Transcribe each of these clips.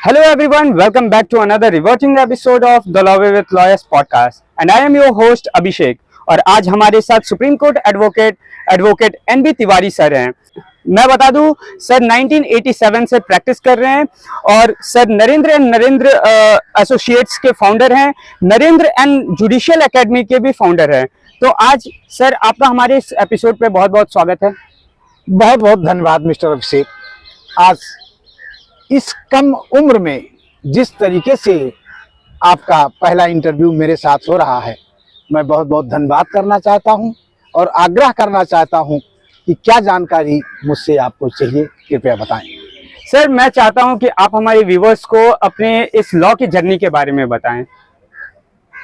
Hello everyone, welcome back to another riveting episode of The Law with Lawyers podcast and I am your host Abhishek और आज हमारे साथ Supreme Court advocate N B Tiwari sir हैं। मैं बता दूं sir 1987 से प्रैक्टिस कर रहे हैं और सर नरेंद्र एसोसिएट्स के फाउंडर हैं, नरेंद्र एंड जुडिशियल एकेडमी के भी फाउंडर हैं। तो आज सर आपका हमारे इस एपिसोड पे बहुत बहुत स्वागत है। बहुत बहुत धन्यवाद मिस्टर अभिषेक। आज इस कम उम्र में जिस तरीके से आपका पहला इंटरव्यू मेरे साथ हो रहा है, मैं बहुत बहुत धन्यवाद करना चाहता हूं और आग्रह करना चाहता हूं कि क्या जानकारी मुझसे आपको चाहिए, कृपया बताएं। सर मैं चाहता हूं कि आप हमारे व्यूवर्स को अपने इस लॉ की जर्नी के बारे में बताएं।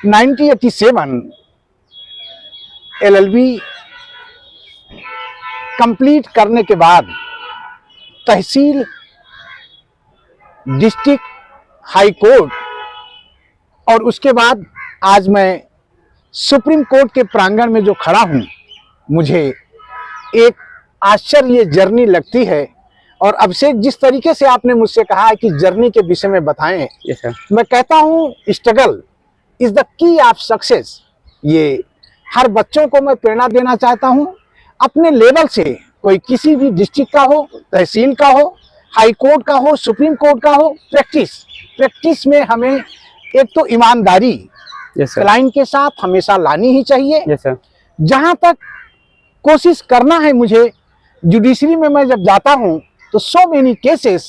1987 LLB कंप्लीट करने के बाद तहसील, डिस्ट्रिक्ट, हाई कोर्ट और उसके बाद आज मैं सुप्रीम कोर्ट के प्रांगण में जो खड़ा हूं, मुझे एक आश्चर्य जर्नी लगती है। और अभिषेक, जिस तरीके से आपने मुझसे कहा है कि जर्नी के विषय में बताएं, मैं कहता हूं struggle is the key of success. ये हर बच्चों को मैं प्रेरणा देना चाहता हूं, अपने लेवल से, कोई किसी भी डिस्ट्रिक्ट का हो, तहसील का हो, हाई कोर्ट का हो, सुप्रीम कोर्ट का हो, प्रैक्टिस में हमें एक तो ईमानदारी क्लाइंट के साथ हमेशा लानी ही चाहिए। जहां तक कोशिश करना है मुझे, जुडिशरी में मैं जब जाता हूं तो सो मेनी केसेस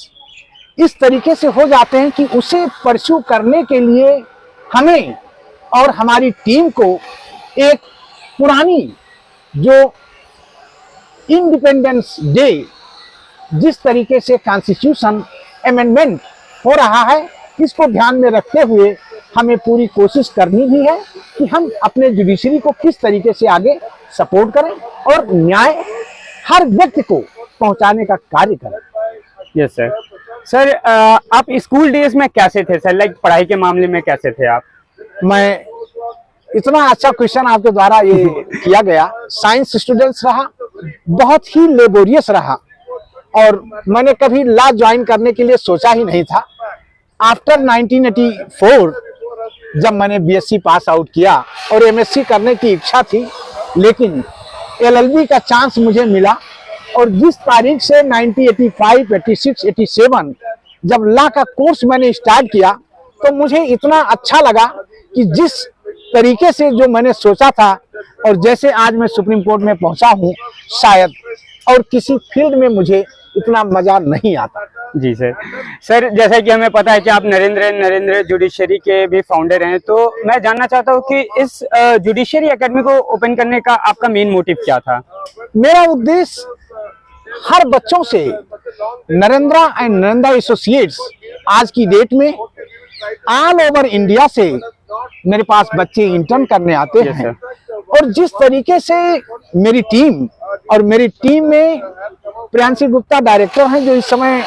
इस तरीके से हो जाते हैं कि उसे परस्यू करने के लिए हमें और हमारी टीम को एक पुरानी जो इंडिपेंडेंस डे, जिस तरीके से कॉन्स्टिट्यूशन अमेंडमेंट हो रहा है, इसको ध्यान में रखते हुए हमें पूरी कोशिश करनी भी है कि हम अपने जुडिशरी को किस तरीके से आगे सपोर्ट करें और न्याय हर व्यक्ति को पहुंचाने का कार्य करें। Yes sir. सर आप स्कूल डेज में कैसे थे सर, लाइक पढ़ाई के मामले में कैसे थे आप? मैं, इतना अच्छा क्वेश्चन आपके द्वारा ये किया गया। साइंस स्टूडेंट्स रहा, बहुत ही लेबोरियस रहा और मैंने कभी लॉ ज्वाइन करने के लिए सोचा ही नहीं था। आफ्टर 1984 जब मैंने बीएससी पास आउट किया और एमएससी करने की इच्छा थी, लेकिन एलएलबी का चांस मुझे मिला और जिस तारीख से 1985, 86, 87 जब लॉ का कोर्स मैंने स्टार्ट किया, तो मुझे इतना अच्छा लगा कि जिस तरीके से जो मैंने सोचा था और जैसे आज मैं सुप्रीम कोर्ट में पहुंचा हूं, शायद और किसी फील्ड में मुझे इतना मजा नहीं आता। जी सर। सर जैसा कि हमें पता है कि आप नरेंद्र जुडिशरी के भी फाउंडर हैं, तो मैं जानना चाहता हूं कि इस जुडिशरी एकेडमी को ओपन करने का आपका मेन मोटिव क्या था? मेरा उद्देश्य हर बच्चों से, नरेंद्र एसोसिएट्स आज की डेट में ऑल ओवर इंडिया से मेरे पास बच्चे इंटर्न करने आते हैं और जिस तरीके से मेरी टीम में प्रियांशी गुप्ता डायरेक्टर हैं, जो इस समय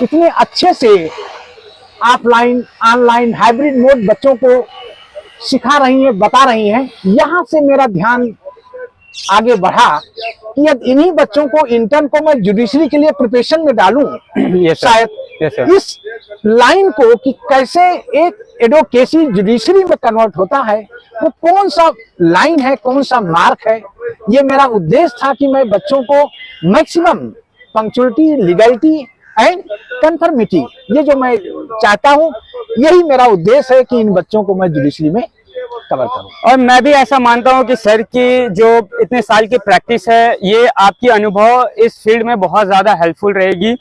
इतने अच्छे से ऑफलाइन, ऑनलाइन, हाइब्रिड मोड बच्चों को सिखा रही हैं, बता रही हैं। यहाँ से मेरा ध्यान आगे बढ़ा कि अब इन्हीं बच्चों को, इंटर्न को मैं जुडिशरी के लिए प्रिपरेशन में डालूं। शायद इस लाइन को कि कैसे एक एडवोकेसी जुडिशरी में कन्वर्ट होता है, वो कौन सा लाइन है, कौन सा मार्क है, ये मेरा उद्देश्य था कि मैं बच्चों को maximum punctuality, legality and conformity, ये जो मैं चाहता हूँ, यही मेरा उद्देश्य है कि इन बच्चों को मैं जुडिशरी में कवर करूं। और मैं भी ऐसा मानता हूं कि सर की जो इतने साल की प्रैक्टिस है, ये आपकी अनुभव इस फील्ड में बहुत ज्यादा हेल्पफुल रहेगी।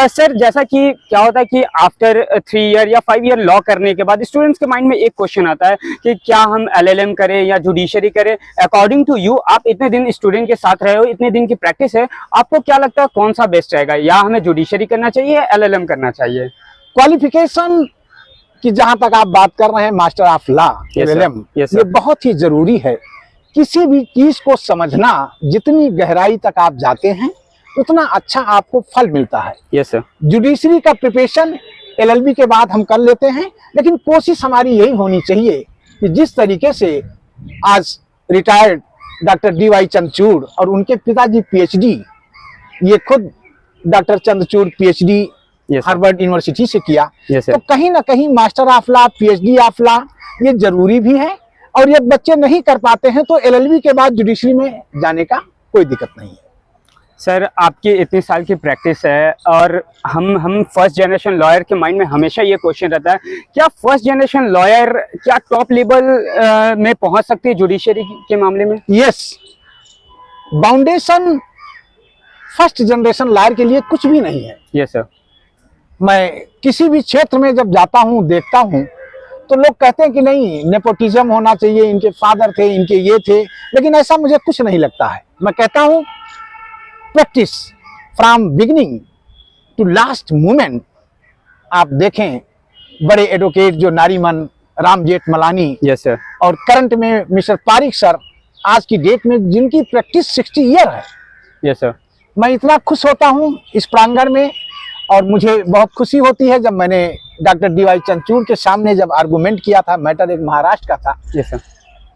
सर जैसा कि क्या होता है कि आफ्टर 3 ईयर या 5 ईयर लॉ करने के बाद स्टूडेंट्स के माइंड में एक क्वेश्चन आता है कि क्या हम LLM करें या जुडिशरी करें। अकॉर्डिंग टू यू, आप इतने दिन स्टूडेंट के साथ रहे हो, इतने दिन की प्रैक्टिस है, आपको क्या लगता है कौन सा बेस्ट रहेगा, या हमें जुडिशरी करना चाहिए या LLM करना चाहिए? क्वालिफिकेशन कि जहां तक आप बात कर रहे हैं, मास्टर ऑफ लॉ, LLM, ये बहुत ही जरूरी है। किसी भी चीज को समझना, जितनी गहराई तक आप जाते हैं, उतना अच्छा आपको फल मिलता है। Yes sir. जुडिशरी का प्रिपरेशन LLB के बाद हम कर लेते हैं, लेकिन कोशिश हमारी यही होनी चाहिए कि जिस तरीके से आज रिटायर्ड डॉक्टर DY चंद्रचूड़ और उनके पिताजी PhD, ये खुद doctor Chandrachud PhD Yes, sir. Harvard university से किया। Yes, sir. तो कहीं ना कहीं master of law, PhD of law ये जरूरी भी है, और ये बच्चे नहीं कर पाते हैं तो एलएलबी के बाद जुडिशरी में जाने का कोई दिक्कत नहीं है। सर, आपकी इतनी साल की प्रैक्टिस है और हम फर्स्ट जनरेशन लॉयर के माइंड में हमेशा ये क्वेश्चन रहता है, क्या फर्स्ट जनरेशन लॉयर क्या टॉप लेवल में पहुंच सकती है जुडिशरी के मामले में? Yes, foundation first generation lawyer के लिए कुछ भी नहीं है। Yes sir. मैं किसी भी क्षेत्र में जब जाता हूँ, देखता हूँ, तो लोग कहते हैं कि नहीं नेपोटिज्म होना चाहिए, इनके फादर थे, इनके ये थे, लेकिन ऐसा मुझे कुछ नहीं लगता है। मैं कहता हूँ practice from beginning to last moment. आप देखें बड़े एडवोकेट जो नारीमन, राम जेठमलानी, यस सर, और करंट में मिस्टर पारिक सर, आज की डेट में जिनकी प्रैक्टिस 60 ईयर है। Yes sir. मैं इतना खुश होता हूँ इस प्रांगण में, और मुझे बहुत खुशी होती है जब मैंने डॉक्टर डीवाई चंद्रचूड़ के सामने जब आर्गुमेंट किया था, मैटर एक महाराष्ट्र का था। Yes sir.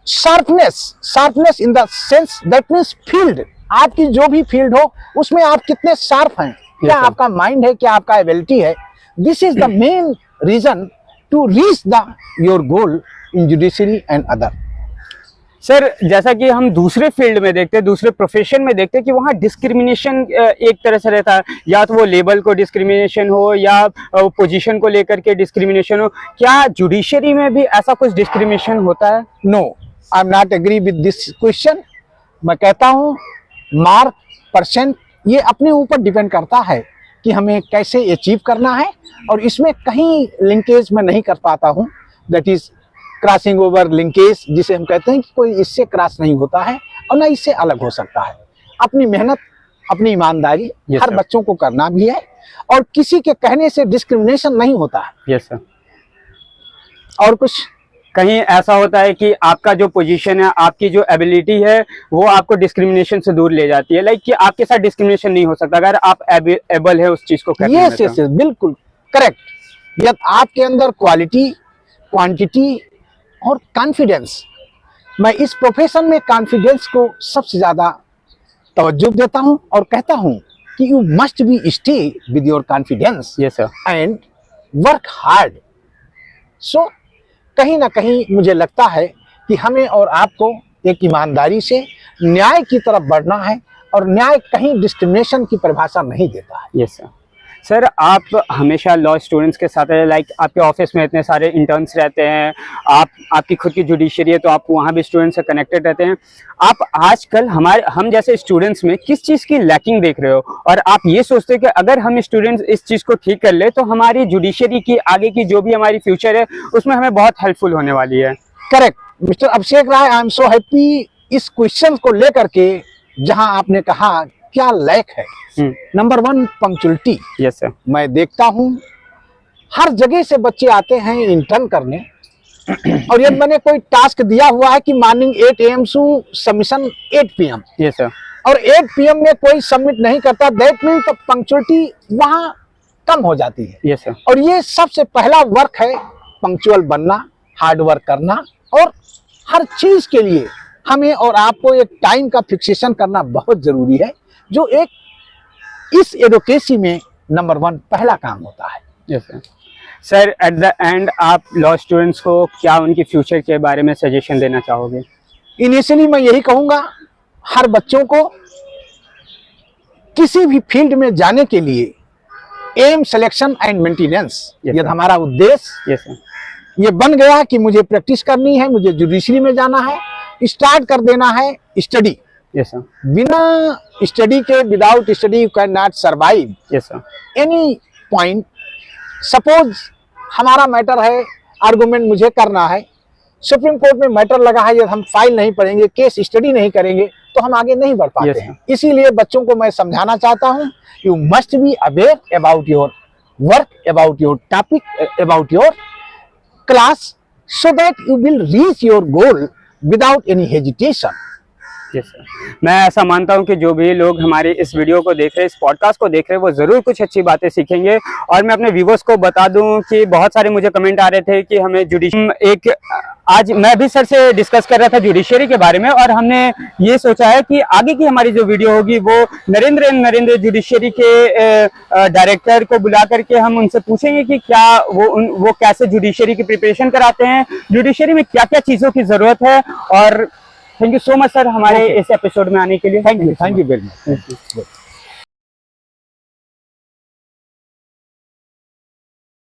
Sharpness in the sense that means field, आपकी जो भी फील्ड हो उसमें आप कितने शार्प हैं, क्या sir. आपका माइंड है, क्या आपका एबिलिटी है। This is the main reason to reach the your goal in judiciary and other. Sir, जैसा कि हम दूसरे फील्ड में देखते हैं, दूसरे प्रोफेशन में देखते हैं कि वहाँ डिस्क्रिमिनेशन एक तरह से रहता है, या तो वो लेबल को डिस्क्रिमिनेशन हो या पोजीशन को लेकर के डिस्क्रिमिनेशन हो। क्या जुडिशरी में भी ऐसा कुछ डिस्क्रिमिनेशन होता है? No, I am not agree with this question. मैं कहता हूँ मार्क परसेंट ये अपने ऊपर डिपेंड करता है कि हमें कैसे अचीव करना है, और इसमें कहीं लिंकेज मैं नहीं कर पाता हूँ। That is crossing over linkage, जिसे हम कहते हैं कि कोई इससे क्रॉस नहीं होता है और ना इससे अलग हो सकता है। अपनी मेहनत, अपनी ईमानदारी Yes, हर sir. बच्चों को करना भी है, और किसी के कहने से डिस्क्रिमिनेशन नहीं होता है। Yes sir. और कुछ कहीं ऐसा होता है कि आपका जो पोजीशन है, आपकी जो एबिलिटी है, वो आपको डिस्क्रिमिनेशन से दूर ले जाती है, लाइक कि आपके साथ डिस्क्रिमिनेशन नहीं हो सकता अगर आप एबल है उस चीज को करने में। यस यस, बिल्कुल करेक्ट। यदि आपके अंदर क्वालिटी, क्वांटिटी और कॉन्फिडेंस, मैं इस प्रोफेशन में कॉन्फिडेंस को सबसे ज्यादा तवज्जो देता हूं और कहता हूं कि you must be stay with your confidence yes sir. And work hard. So कहीं ना कहीं मुझे लगता है कि हमें और आपको एक ईमानदारी से न्याय की तरफ बढ़ना है, और न्याय कहीं डिस्क्रिमिनेशन की परिभाषा नहीं देता है। Yes sir. सर, आप हमेशा लॉ स्टूडेंट्स के साथ है, लाइक आपके ऑफिस में इतने सारे इंटर्न्स रहते हैं, आपकी खुद की जुडिशरी है तो आप वहाँ भी स्टूडेंट्स से कनेक्टेड रहते हैं। आप आजकल हम जैसे स्टूडेंट्स में किस चीज़ की लैकिंग देख रहे हो, और आप ये सोचते हो कि अगर हम स्टूडेंट्स इस चीज़ को ठीक कर ले तो हमारी जुडिशरी की आगे की जो भी हमारी फ्यूचर है उसमें हमें बहुत हेल्पफुल होने वाली है? Correct mister Abhishek Rai, I am so happy इस क्वेश्चन को लेकर के, जहां आपने कहा क्या लैक है। Number 1 punctuality. Yes sir. मैं देखता हूं हर जगह से बच्चे आते हैं इंटर्न करने, और यदि मैंने कोई टास्क दिया हुआ है कि morning 8 AM to submission 8 PM, yes sir, और 8 PM में कोई सबमिट नहीं करता, दैट मीन्स तो पंक्चुअलिटी वहां कम हो जाती है। Yes sir. और ये सबसे पहला वर्क है, पंक्चुअल बनना, हार्ड वर्क करना, और हर चीज के लिए हमें और आपको एक टाइम का फिक्सेशन करना बहुत जरूरी है, जो एक इस एडवोकेसी में नंबर 1 पहला काम होता है। Yes sir. Sir, at the end आप लॉ स्टूडेंट्स को क्या उनकी फ्यूचर के बारे में सजेशन देना चाहोगे? इनिशियली मैं यही कहूंगा, हर बच्चों को किसी भी फील्ड में जाने के लिए एम, सिलेक्शन एंड मेंटेनेंस, यदि हमारा उद्देश्य यस सर, ये बन गया कि मुझे प्रैक्टिस करनी है, मुझे जुडिशरी में जाना है, स्टार्ट कर देना है स्टडी। यस सर, बिना स्टडी के, without study you can not survive yes sir, any point. Suppose हमारा मैटर है, आर्गुमेंट मुझे करना है, सुप्रीम कोर्ट में मैटर लगा है, यदि हम फाइल नहीं पढ़ेंगे, केस स्टडी नहीं करेंगे तो हम आगे नहीं बढ़ पाते हैं। इसीलिए बच्चों को मैं समझाना चाहता हूं, you must be aware about your work, about your topic, about your class, so that you will reach your goal without any hesitation. Ji sir, मैं ऐसा मानता हूं कि जो भी लोग हमारे इस वीडियो को देख रहे हैं, इस पॉडकास्ट को देख रहे हैं, वो ज़रूर कुछ अच्छी बातें सीखेंगे। और मैं अपने व्यूवर्स को बता दूं कि बहुत सारे मुझे कमेंट आ रहे थे कि हमें आज मैं भी सर से डिस्कस कर रहा था जुडिशरी के बारे में, और हमने ये सोचा है कि आगे की हमारी जो वीडियो होगी वो नरेंद्र जुडिशरी के डायरेक्टर को बुला करके हम उनसे पूछेंगे कि क्या वो कैसे जुडिशरी की प्रिपरेशन कराते हैं, जुडिशरी में क्या क्या चीज़ों की ज़रूरत है। और thank you so much sir हमारे इस एपिसोड में आने के लिए। Thank you very much.